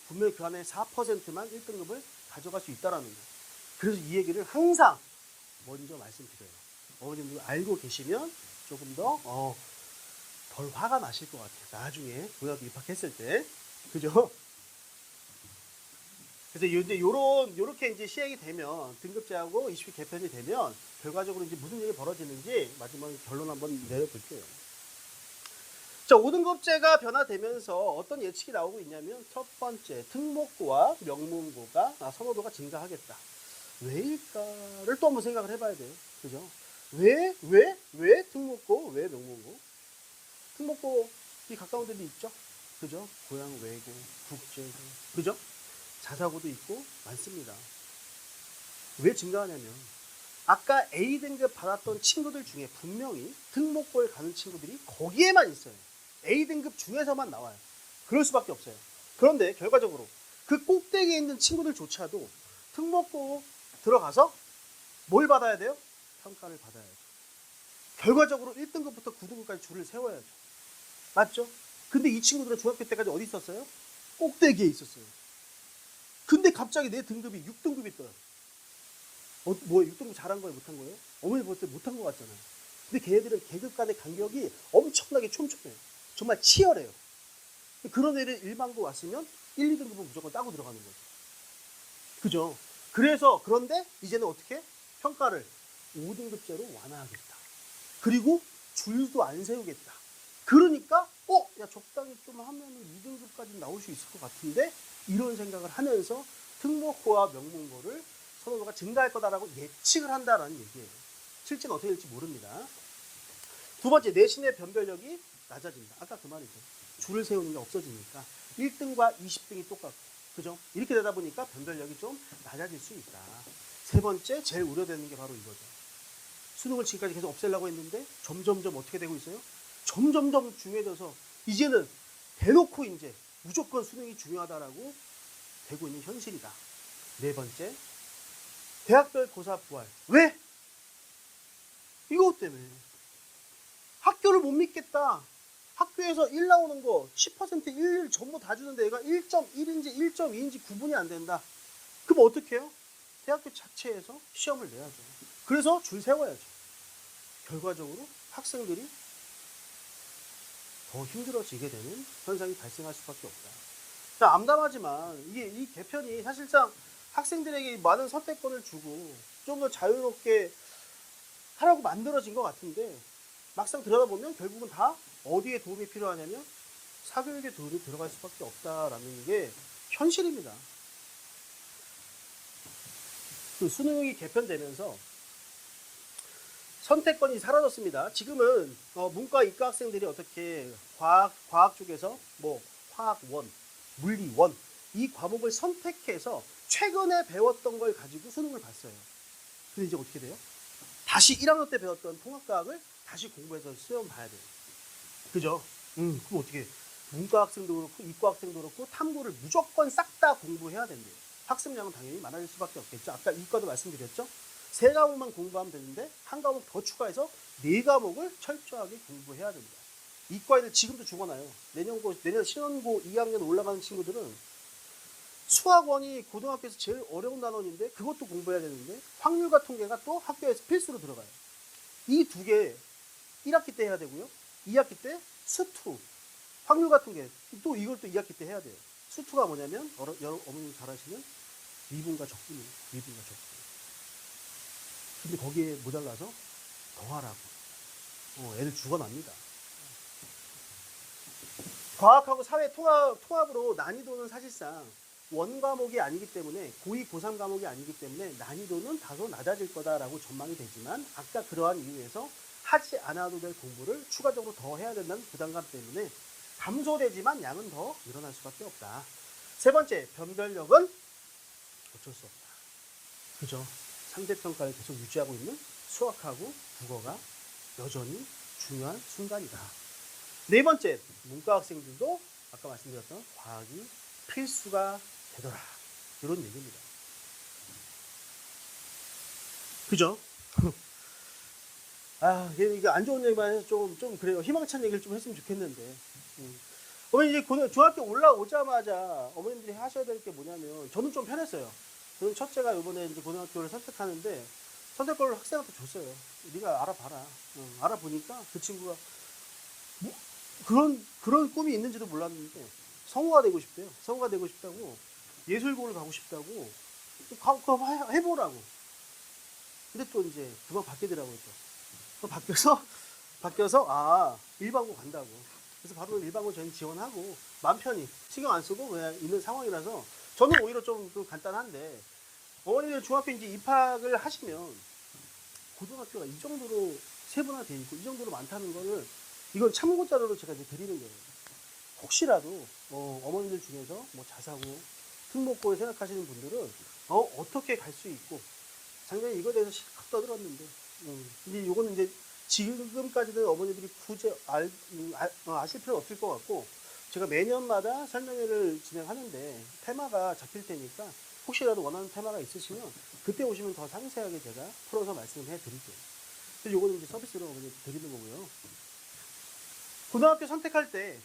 분명히 그 안에 4%만 1등급을 가져갈 수 있다는 거예요. 그래서 이 얘기를 항상 먼저 말씀드려요. 어머님들 알고 계시면 조금 더 덜 화가 나실 것 같아요. 나중에 고등학교 입학했을 때. 그죠? 그래서 이제 요렇게 이제 시행이 되면, 등급제하고 20기 개편이 되면, 결과적으로 이제 무슨 일이 벌어지는지 마지막에 결론 한번 내려볼게요. 자, 5등급제가 변화되면서 어떤 예측이 나오고 있냐면, 첫 번째, 특목고와 명문고가 선호도가 증가하겠다. 왜일까를 또 한번 생각을 해봐야 돼요. 그죠? 왜 특목고, 왜 명문고? 특목고이 가까운 데도 있죠? 그죠? 고향 외고, 국제고, 그죠? 자사고도 있고 많습니다. 왜 증가하냐면, 아까 A등급 받았던 친구들 중에 분명히 특목고에 가는 친구들이 거기에만 있어요. A등급 중에서만 나와요. 그럴 수밖에 없어요. 그런데 결과적으로 그 꼭대기에 있는 친구들조차도 특목고 들어가서 뭘 받아야 돼요? 평가를 받아야죠. 결과적으로 1등급부터 9등급까지 줄을 세워야죠. 맞죠? 근데 이 친구들은 중학교 때까지 어디 있었어요? 꼭대기에 있었어요. 근데 갑자기 내 등급이 6등급이 떠요. 뭐야, 6등급 잘한 거예요? 못한 거예요? 어머니 볼 때 못한 것 같잖아요. 근데 걔네들은 계급 간의 간격이 엄청나게 촘촘해요. 정말 치열해요. 그런 애를 일반고 왔으면 1, 2등급은 무조건 따고 들어가는 거죠. 그죠? 그래서 그런데 이제는 어떻게? 평가를 5등급제로 완화하겠다. 그리고 줄도 안 세우겠다. 그러니까 야 적당히 좀 하면 2등급까지 나올 수 있을 것 같은데, 이런 생각을 하면서 특목고와 명문고를 선호도가 증가할 거다라고 예측을 한다라는 얘기예요. 실제는 어떻게 될지 모릅니다. 두 번째, 내신의 변별력이 낮아진다. 아까 그 말이죠. 줄을 세우는 게 없어지니까 1등과 20등이 똑같고, 그죠? 이렇게 되다 보니까 변별력이 좀 낮아질 수 있다. 세 번째, 제일 우려되는 게 바로 이거죠. 수능을 지금까지 계속 없애려고 했는데 점점점 어떻게 되고 있어요? 점점점 중요해져서 이제는 대놓고 이제 무조건 수능이 중요하다라고 되고 있는 현실이다. 네 번째, 대학별 고사 부활. 왜? 이것 때문에. 학교를 못 믿겠다. 학교에서 1 나오는 거 10% 1 전부 다 주는데 얘가 1.1인지 1.2인지 구분이 안 된다. 그럼 어떻게 해요? 대학교 자체에서 시험을 내야죠. 그래서 줄 세워야죠. 결과적으로 학생들이 더 힘들어지게 되는 현상이 발생할 수밖에 없다. 자, 암담하지만 이 개편이 사실상 학생들에게 많은 선택권을 주고 좀 더 자유롭게 하라고 만들어진 것 같은데, 막상 들여다보면 결국은 다 어디에 도움이 필요하냐면 사교육에 도움이 들어갈 수밖에 없다라는 게 현실입니다. 그 수능이 개편되면서 선택권이 사라졌습니다. 지금은 문과 이과 학생들이 어떻게 과학 쪽에서 뭐 화학 1, 물리 1 이 과목을 선택해서 최근에 배웠던 걸 가지고 수능을 봤어요. 근데 이제 어떻게 돼요? 다시 1학년 때 배웠던 통합과학을 다시 공부해서 시험 봐야 돼요. 그죠? 그럼 어떻게? 문과 학생도 그렇고 이과 학생도 그렇고 탐구를 무조건 싹 다 공부해야 된대요. 학습량은 당연히 많아질 수밖에 없겠죠. 아까 이과도 말씀드렸죠. 3과목만 공부하면 되는데 한 과목 더 추가해서 4과목을 철저하게 공부해야 됩니다. 이과에는 지금도 죽어나요. 내년 신원고 2학년 올라가는 친구들은 수학원이 고등학교에서 제일 어려운 단원인데 그것도 공부해야 되는데, 확률과 통계가 또 학교에서 필수로 들어가요. 이 두 개 1학기 때 해야 되고요. 2학기 때 수투, 확률과 통계 또 이걸 또 2학기 때 해야 돼요. 수투가 뭐냐면 어머님 잘 아시는 미분과 적분이에요. 미분과 적분. 근데 거기에 모자라서 더 하라고. 애들 죽어납니다. 과학하고 사회 통합으로 난이도는 사실상 원과목이 아니기 때문에, 고2, 고3 과목이 아니기 때문에 난이도는 다소 낮아질 거다라고 전망이 되지만, 아까 그러한 이유에서 하지 않아도 될 공부를 추가적으로 더 해야 된다는 부담감 때문에 감소되지만 양은 더 늘어날 수밖에 없다. 세 번째, 변별력은 어쩔 수 없다. 그죠? 상대평가를 계속 유지하고 있는 수학하고 국어가 여전히 중요한 순간이다. 네 번째, 문과 학생들도 아까 말씀드렸던 과학이 필수가 되더라. 이런 얘기입니다. 그죠? 이게 안 좋은 얘기만 해서 좀 그래요. 희망찬 얘기를 좀 했으면 좋겠는데. 어머니 이제 중학교 올라오자마자 어머님들이 하셔야 될 게 뭐냐면, 저는 좀 편했어요. 저는 첫째가 이번에 이제 고등학교를 선택하는데 선택권을 학생한테 줬어요. 네가 알아봐라. 알아보니까 그 친구가 그런 꿈이 있는지도 몰랐는데 성우가 되고 싶대요. 성우가 되고 싶다고 예술고를 가고 싶다고 해보라고. 근데 또 이제 그만 바뀌더라고요. 또 바뀌어서 일반고 간다고. 그래서 바로 일반고 저희는 지원하고 마음 편히 신경 안 쓰고 그냥 있는 상황이라서 저는 오히려 좀 간단한데 어머니들 중학교 이제 입학을 하시면 고등학교가 이 정도로 세분화되어 있고 이 정도로 많다는 거를 이건 참고 자료로 제가 이제 드리는 거예요. 혹시라도 어머니들 중에서 뭐 자사고 특목고를 생각하시는 분들은 어떻게 갈 수 있고 작년에 이거에 대해서 실컷 떠들었는데 근데 이거는 이제 지금까지는 어머니들이 굳이 아실 필요 없을 것 같고 제가 매년마다 설명회를 진행하는데 테마가 잡힐 테니까 혹시라도 원하는 테마가 있으시면 그때 오시면 더 상세하게 제가 풀어서 말씀을 해드릴게요. 그래서 이거는 이제 서비스로 어머니 드리는 거고요. 고등학교 선택할 때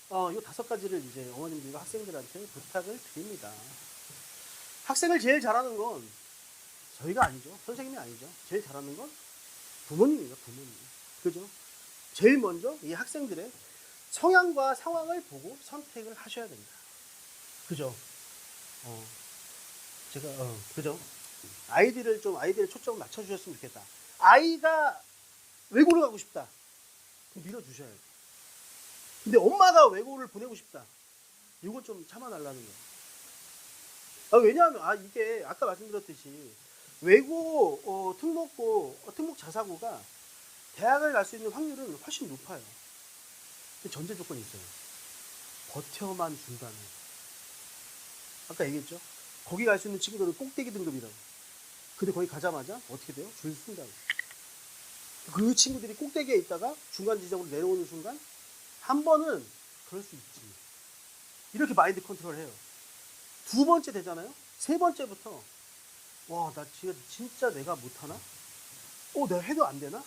이 5가지를 이제 어머님들과 학생들한테 부탁을 드립니다. 학생을 제일 잘하는 건 저희가 아니죠. 선생님이 아니죠. 제일 잘하는 건 부모님이에요. 부모님. 그죠? 제일 먼저 이 학생들의 성향과 상황을 보고 선택을 하셔야 됩니다. 그죠? 그죠? 아이들의 초점을 맞춰주셨으면 좋겠다. 아이가 외고를 가고 싶다. 밀어주셔야 돼요. 근데 엄마가 외고를 보내고 싶다. 이거 좀 참아달라는 거예요. 왜냐하면 이게 아까 말씀드렸듯이 외고 특목 자사고가 대학을 갈 수 있는 확률은 훨씬 높아요. 근데 전제 조건이 있어요. 버텨만 준다는. 아까 얘기했죠. 거기 갈 수 있는 친구들은 꼭대기 등급이라고. 근데 거기 가자마자 어떻게 돼요? 줄 쓴다고. 그 친구들이 꼭대기에 있다가 중간 지점으로 내려오는 순간 한 번은 그럴 수 있지. 이렇게 마인드 컨트롤 해요. 2번째 되잖아요. 3번째부터 나 진짜 내가 못하나? 내가 해도 안 되나?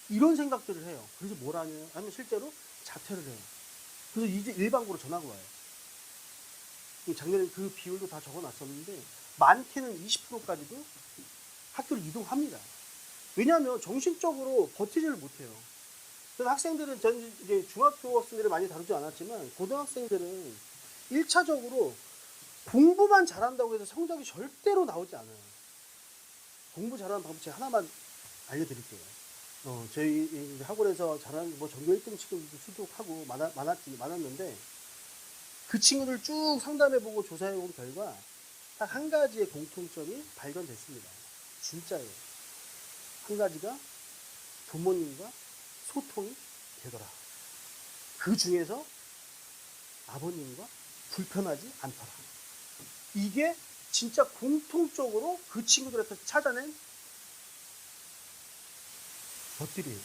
이런 생각들을 해요. 그래서 뭘 하냐 하면 실제로 자퇴를 해요. 그래서 이제 일반고로 전학을 와요. 작년에 그 비율도 다 적어놨었는데 많게는 20%까지도 학교를 이동합니다. 왜냐하면 정신적으로 버티지를 못해요. 그래서 학생들은 전 이제 중학교 학생들을 많이 다루지 않았지만 고등학생들은 1차적으로 공부만 잘한다고 해서 성적이 절대로 나오지 않아요. 공부 잘하는 방법 제가 하나만 알려드릴게요. 저희 학원에서 잘하는 전교 1등 친구들도 수두룩하고 많았는데 그 친구들 쭉 상담해보고 조사해본 결과 딱 한 가지의 공통점이 발견됐습니다. 진짜예요. 한 가지가 부모님과 소통이 되더라. 그 중에서 아버님과 불편하지 않더라. 이게 진짜 공통적으로 그 친구들한테 찾아낸 것들이에요.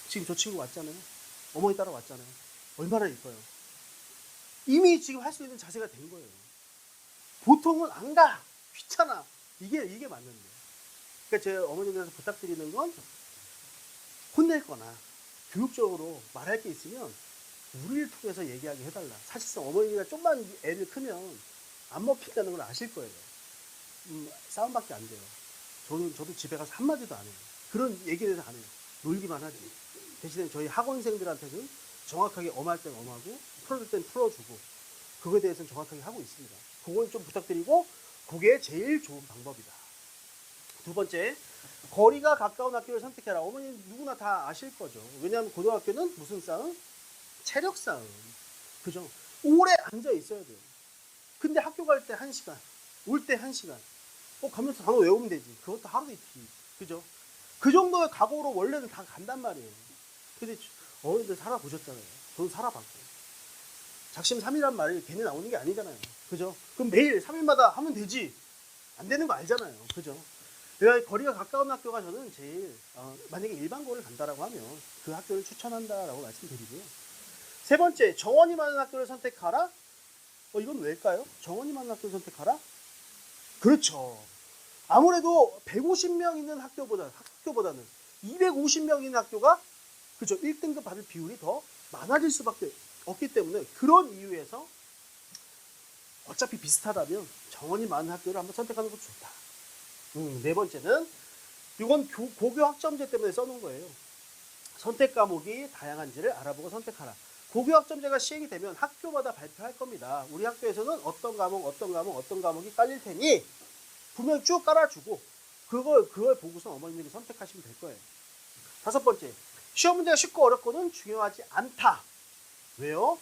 지금 저 친구 왔잖아요. 어머니 따라 왔잖아요. 얼마나 이뻐요. 이미 지금 할 수 있는 자세가 된 거예요. 보통은 안 가. 귀찮아. 이게 맞는데. 그러니까 제 어머님께서 부탁드리는 건 혼낼 거나 교육적으로 말할 게 있으면 우리를 통해서 얘기하게 해달라. 사실상 어머니가 좀만 애를 크면 안 먹힌다는 걸 아실 거예요. 싸움밖에 안 돼요. 저도 집에 가서 한마디도 안 해요. 그런 얘기를 해서 안 해요. 놀기만 하지. 대신에 저희 학원생들한테는 정확하게 엄할 땐 엄하고 풀어줄 땐 풀어주고 그거에 대해서는 정확하게 하고 있습니다. 그걸 좀 부탁드리고 그게 제일 좋은 방법이다. 2번째, 거리가 가까운 학교를 선택해라. 어머니 누구나 다 아실 거죠. 왜냐하면 고등학교는 무슨 싸움? 체력 싸움. 그죠? 오래 앉아 있어야 돼요. 근데 학교 갈 때 1시간, 올 때 1시간. 가면서 단어 외우면 되지. 그것도 하루 이틀. 그죠? 그 정도의 각오로 원래는 다 간단 말이에요. 근데 어머니들 살아보셨잖아요. 저도 살아봤고. 작심삼일란 말이 괜히 나오는 게 아니잖아요. 그죠? 그럼 매일 3일마다 하면 되지. 안 되는 거 알잖아요. 그죠? 그러니까 거리가 가까운 학교가 저는 제일 만약에 일반고를 간다라고 하면 그 학교를 추천한다라고 말씀드리고요. 3번째, 정원이 많은 학교를 선택하라. 이건 왜일까요? 정원이 많은 학교를 선택하라? 그렇죠. 아무래도 150명 있는 학교보다는 250명 있는 학교가 그렇죠. 1등급 받을 비율이 더 많아질 수밖에 없기 때문에 그런 이유에서 어차피 비슷하다면 정원이 많은 학교를 한번 선택하는 것도 좋다. 4번째는 이건 고교 학점제 때문에 써놓은 거예요. 선택 과목이 다양한지를 알아보고 선택하라. 고교학점제가 시행이 되면 학교마다 발표할 겁니다. 우리 학교에서는 어떤 과목, 어떤 과목이 깔릴 테니 분명히 쭉 깔아주고 그걸 보고서 어머님들이 선택하시면 될 거예요. 다섯 번째, 시험 문제가 쉽고 어렵고는 중요하지 않다. 왜요?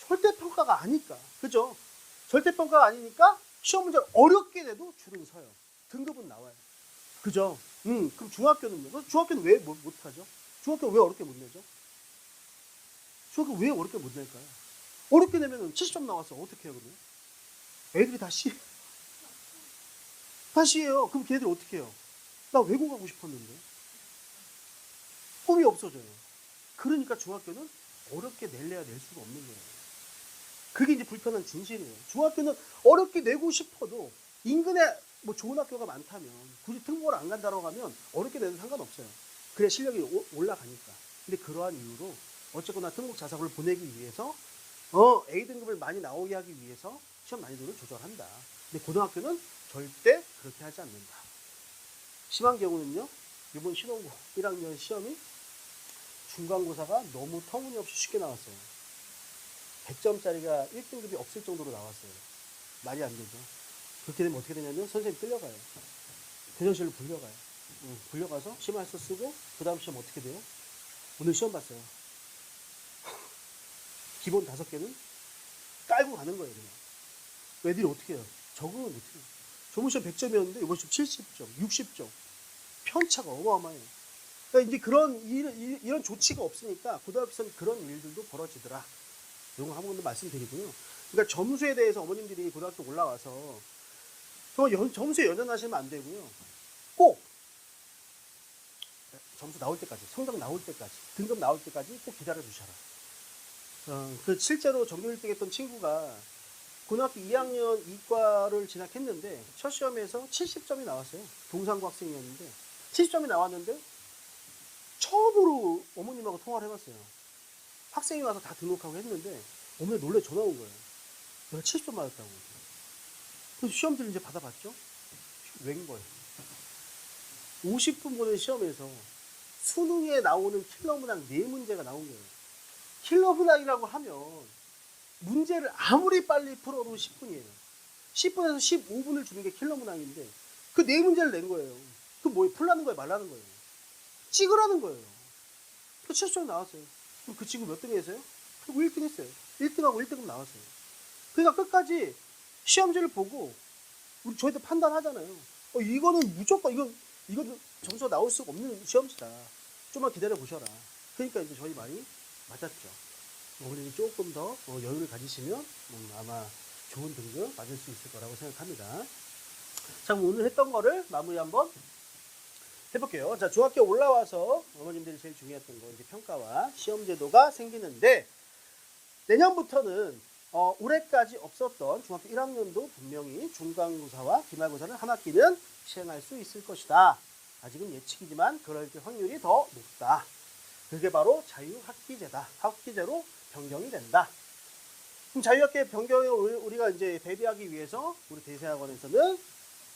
절대평가가 아니까. 그죠? 절대평가가 아니니까 시험 문제를 어렵게 내도 줄은 서요. 등급은 나와요. 그죠? 그럼 중학교는요? 그래서 중학교는 왜 못하죠? 중학교는 왜 어렵게 못 내죠? 중학교 왜 어렵게 못 낼까요? 어렵게 내면 70점 나왔어. 어떻게 해요, 그러면? 애들이 다 C예요. 그럼 걔네들 어떻게 해요? 나 외고 가고 싶었는데. 꿈이 없어져요. 그러니까 중학교는 어렵게 낼래야 낼 수가 없는 거예요. 그게 이제 불편한 진실이에요. 중학교는 어렵게 내고 싶어도 인근에 뭐 좋은 학교가 많다면 굳이 특목을 안 간다고 하면 어렵게 내도 상관없어요. 그래야 실력이 올라가니까. 근데 그러한 이유로 어쨌거나 특목 자사고를 보내기 위해서 A등급을 많이 나오게 하기 위해서 시험 난이도를 조절한다. 근데 고등학교는 절대 그렇게 하지 않는다. 심한 경우는요. 이번 신혼고 1학년 시험이 중간고사가 너무 터무니없이 쉽게 나왔어요. 100점짜리가 1등급이 없을 정도로 나왔어요. 말이 안 되죠. 그렇게 되면 어떻게 되냐면 선생님 끌려가요. 대전실로 불려가요. 불려가서 심할서 쓰고 그 다음 시험 어떻게 돼요? 오늘 시험 봤어요. 기본 5개는 깔고 가는 거예요. 그냥. 애들이 어떻게 해요? 적응을 못해요. 저번 시험 100점이었는데 이번 시험 70점, 60점. 편차가 어마어마해요. 그러니까 이제 이런 조치가 없으니까 고등학교에서는 그런 일들도 벌어지더라. 이런 거 한 번 더 말씀드리고요. 그러니까 점수에 대해서 어머님들이 고등학교 올라와서 점수에 연연하시면 안 되고요. 꼭 점수 나올 때까지, 성적 나올 때까지, 등급 나올 때까지 꼭 기다려 주셔라. 실제로 전교 1등 했던 친구가 고등학교 2학년 이과를 진학했는데 첫 시험에서 70점이 나왔어요. 동상고 학생이었는데 70점이 나왔는데 처음으로 어머님하고 통화를 해봤어요. 학생이 와서 다 등록하고 했는데 어머니 놀래 전화 온 거예요. 내가 70점 맞았다고. 그래서 시험지를 이제 받아봤죠. 웬 거예요. 50분 보는 시험에서 수능에 나오는 킬러 문항 4문제가 나온 거예요. 킬러 문항이라고 하면 문제를 아무리 빨리 풀어도 10분이에요. 10분에서 15분을 주는 게 킬러 문항인데 그 4문제를 낸 거예요. 그 뭐예요? 풀라는 거예요? 말라는 거예요? 찍으라는 거예요. 그 70점 나왔어요. 그럼 그 친구 몇 등 했어요? 그리고 1등 했어요. 1등하고 1등급 나왔어요. 그러니까 끝까지 시험지를 보고 저희들 판단하잖아요. 이거는 무조건 이건 점수가 나올 수가 없는 시험지다. 좀만 기다려 보셔라. 그러니까 이제 저희 말이 맞았죠. 어머님이 조금 더 여유를 가지시면 아마 좋은 등급 맞을 수 있을 거라고 생각합니다. 자, 오늘 했던 거를 마무리 한번 해볼게요. 자, 중학교 올라와서 어머님들이 제일 중요했던 거 이제 평가와 시험 제도가 생기는데 내년부터는 올해까지 없었던 중학교 1학년도 분명히 중간고사와 기말고사를 한 학기는 시행할 수 있을 것이다. 아직은 예측이지만 그럴 확률이 더 높다. 그게 바로 자유학기제다. 학기제로 변경이 된다. 그럼 자유학기 변경에 우리가 이제 대비하기 위해서 우리 대세학원에서는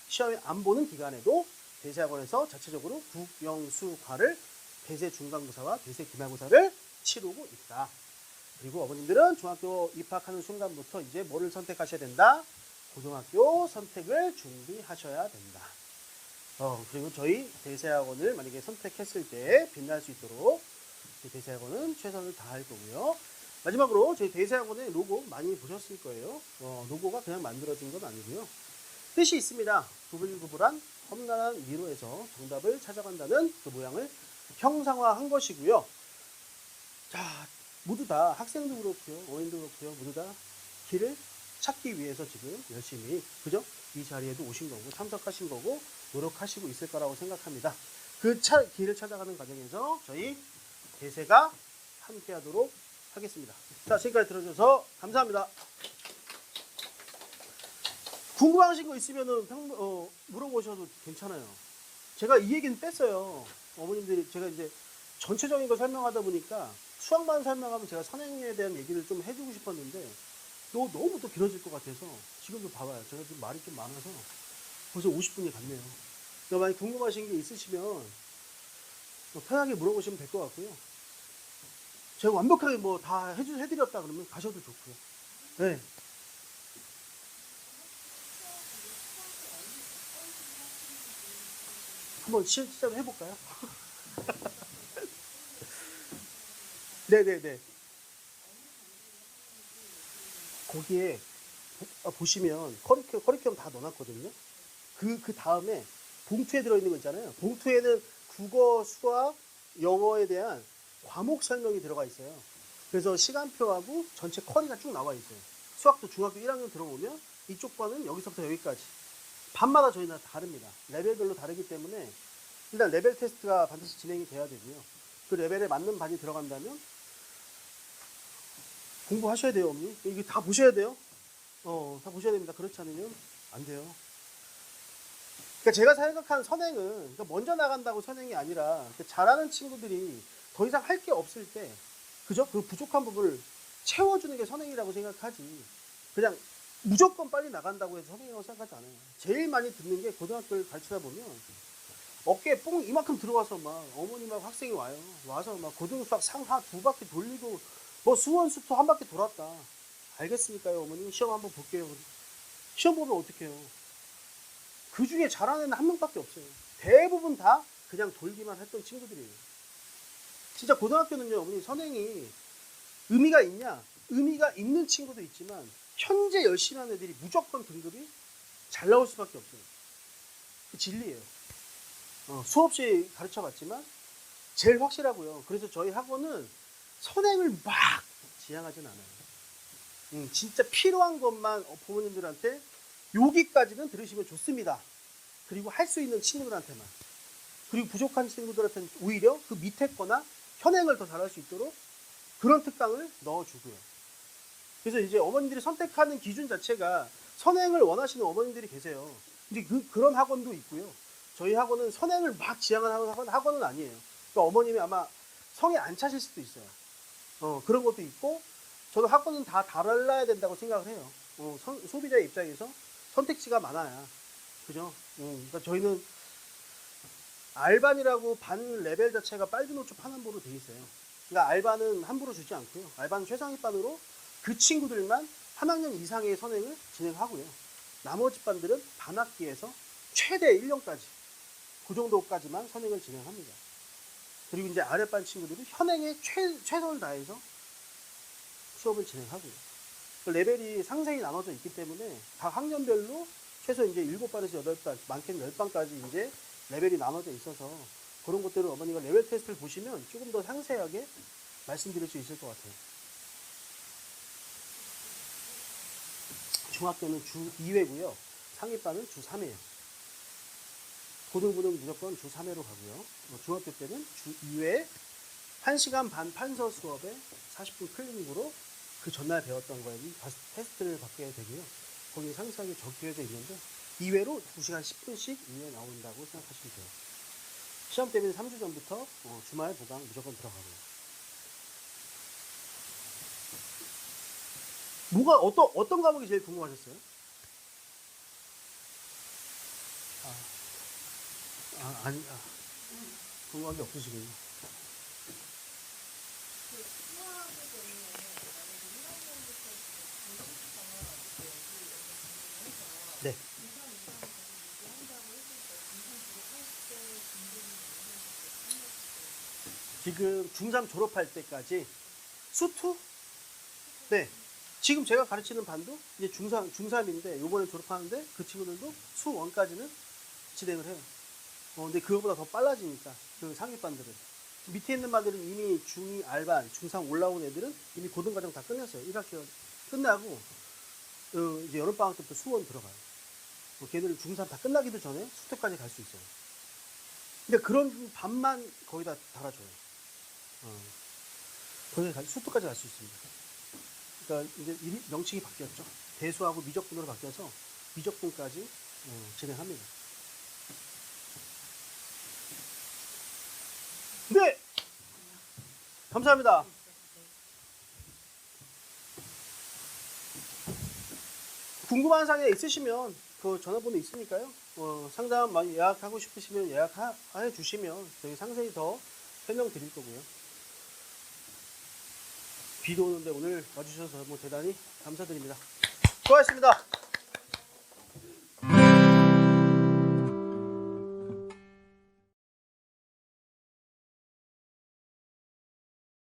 시험에 안 보는 기간에도 대세학원에서 자체적으로 국영수과를 대세 중간고사와 대세 기말고사를 치르고 있다. 그리고 어머님들은 중학교 입학하는 순간부터 이제 뭐를 선택하셔야 된다? 고등학교 선택을 준비하셔야 된다. 그리고 저희 대세학원을 만약에 선택했을 때 빛날 수 있도록 대세학원은 최선을 다할 거고요. 마지막으로 저희 대세학원의 로고 많이 보셨을 거예요. 로고가 그냥 만들어진 건 아니고요. 뜻이 있습니다. 구불구불한 험난한 미로에서 정답을 찾아간다는 그 모양을 형상화한 것이고요. 자, 모두 다 학생도 그렇고요, 어린도 그렇고요, 모두 다 길을 찾기 위해서 지금 열심히 그죠? 이 자리에도 오신 거고 참석하신 거고 노력하시고 있을 거라고 생각합니다. 그 길을 찾아가는 과정에서 저희 대세가 함께하도록 하겠습니다. 자, 지금까지 들어주셔서 감사합니다. 궁금하신 거 있으면은 물어보셔도 괜찮아요. 제가 이 얘기는 뺐어요. 어머님들이 제가 이제 전체적인 걸 설명하다 보니까 수학만 설명하면 제가 선행에 대한 얘기를 좀 해주고 싶었는데 너무 또 길어질 것 같아서 지금도 봐봐요. 제가 지금 말이 좀 많아서 벌써 50분이 갔네요. 만약 궁금하신 게 있으시면 편하게 물어보시면 될 것 같고요. 제가 완벽하게 뭐 다 해드렸다 그러면 가셔도 좋고요. 네. 한번 시작을 해볼까요? 네네네. 거기에 보시면 커리큘럼 다 넣어놨거든요. 그 다음에 봉투에 들어있는 거 있잖아요. 봉투에는 국어, 수학, 영어에 대한 과목 설명이 들어가 있어요. 그래서 시간표하고 전체 커리가 쭉 나와 있어요. 수학도 중학교 1학년 들어오면 이쪽 반은 여기서부터 여기까지. 반마다 저희는 다릅니다. 레벨별로 다르기 때문에 일단 레벨 테스트가 반드시 진행이 돼야 되고요. 그 레벨에 맞는 반이 들어간다면 공부하셔야 돼요, 어머니. 이게 다 보셔야 돼요. 다 보셔야 됩니다. 그렇지 않으면 안 돼요. 그러니까 제가 생각하는 선행은 그러니까 먼저 나간다고 선행이 아니라 그러니까 잘하는 친구들이 더 이상 할 게 없을 때 그죠? 그 부족한 부분을 채워주는 게 선행이라고 생각하지. 그냥 무조건 빨리 나간다고 해서 선행이라고 생각하지 않아요. 제일 많이 듣는 게 고등학교를 가르치다 보면 어깨에 뽕 이만큼 들어가서 막 어머님하고 학생이 와요. 와서 막 고등수학 상하 2바퀴 돌리고 뭐 수원 수토 한 바퀴 돌았다. 알겠습니까요, 어머니? 시험 한번 볼게요. 시험 보면 어떡해요? 그 중에 잘하는 애는 한 명밖에 없어요. 대부분 다 그냥 돌기만 했던 친구들이에요. 진짜 고등학교는요, 어머니 선행이 의미가 있냐? 의미가 있는 친구도 있지만 현재 열심히 하는 애들이 무조건 등급이 잘 나올 수밖에 없어요. 그 진리예요. 수없이 가르쳐봤지만 제일 확실하고요. 그래서 저희 학원은 선행을 막 지향하진 않아요. 진짜 필요한 것만 부모님들한테 여기까지는 들으시면 좋습니다. 그리고 할 수 있는 친구들한테만. 그리고 부족한 친구들한테는 오히려 그 밑에 거나 현행을 더 잘할 수 있도록 그런 특강을 넣어주고요. 그래서 이제 어머님들이 선택하는 기준 자체가 선행을 원하시는 어머님들이 계세요. 근데 그런 학원도 있고요. 저희 학원은 선행을 막 지향하는 학원은 아니에요. 그러니까 어머님이 아마 성에 안 차실 수도 있어요. 그런 것도 있고, 저도 학원은 다 달라야 된다고 생각을 해요. 소비자의 입장에서 선택지가 많아야. 그죠? 그러니까 저희는 알반이라고 반 레벨 자체가 빨주 노초 파남보로 돼 있어요. 그러니까 알바는 함부로 주지 않고요. 알바는 최상위반으로 그 친구들만 한 학년 이상의 선행을 진행하고요. 나머지 반들은 반학기에서 최대 1년까지 그 정도까지만 선행을 진행합니다. 그리고 이제 아랫반 친구들은 현행에 최선을 다해서 수업을 진행하고요. 그 레벨이 상세히 나눠져 있기 때문에 각 학년별로 최소 이제 7반에서 8반, 많게는 10반까지 이제 레벨이 나눠져 있어서 그런 것들을 어머니가 레벨 테스트를 보시면 조금 더 상세하게 말씀드릴 수 있을 것 같아요. 중학교는 주 2회고요. 상위반은 주 3회예요. 고등부는 무조건 주 3회로 가고요. 중학교 때는 주 2회 1시간 반 판서 수업에 40분 클리닉으로 그 전날 배웠던 거에 테스트를 받게 되고요. 거기 상세하게 적혀져 있는데 2회로 2시간 10분씩 2회 나온다고 생각하시면 돼요. 시험 때문에 3주 전부터 주말 보강 무조건 들어가고요. 어떤 과목이 제일 궁금하셨어요? 아니, 궁금한 게 없으시군요. 네. 지금 중3 졸업할 때까지 수투? 네. 지금 제가 가르치는 반도 이제 중3인데 요번에 졸업하는데 그 친구들도 수1까지는 진행을 해요. 근데 그거보다 더 빨라지니까 그 상위반들은 밑에 있는 반들은 이미 중2 알반, 중3 올라온 애들은 이미 고등과정 다 끝냈어요. 1학기 끝나고 이제 여름방학 때부터 수원 들어가요. 걔들 중3 다 끝나기도 전에 수투까지 갈 수 있어요. 근데 그런 반만 거의 다 달아줘요. 거기 수투까지 갈 수 있습니다. 그러니까 이제 명칭이 바뀌었죠. 대수하고 미적분으로 바뀌어서 미적분까지 진행합니다. 네! 감사합니다. 궁금한 사항이 있으시면 그 전화번호 있으니까요. 상담 많이 예약하고 싶으시면 예약해 주시면 저희 상세히 더 설명드릴 거고요. 비도 오는데 오늘 와주셔서 뭐 대단히 감사드립니다. 수고하셨습니다.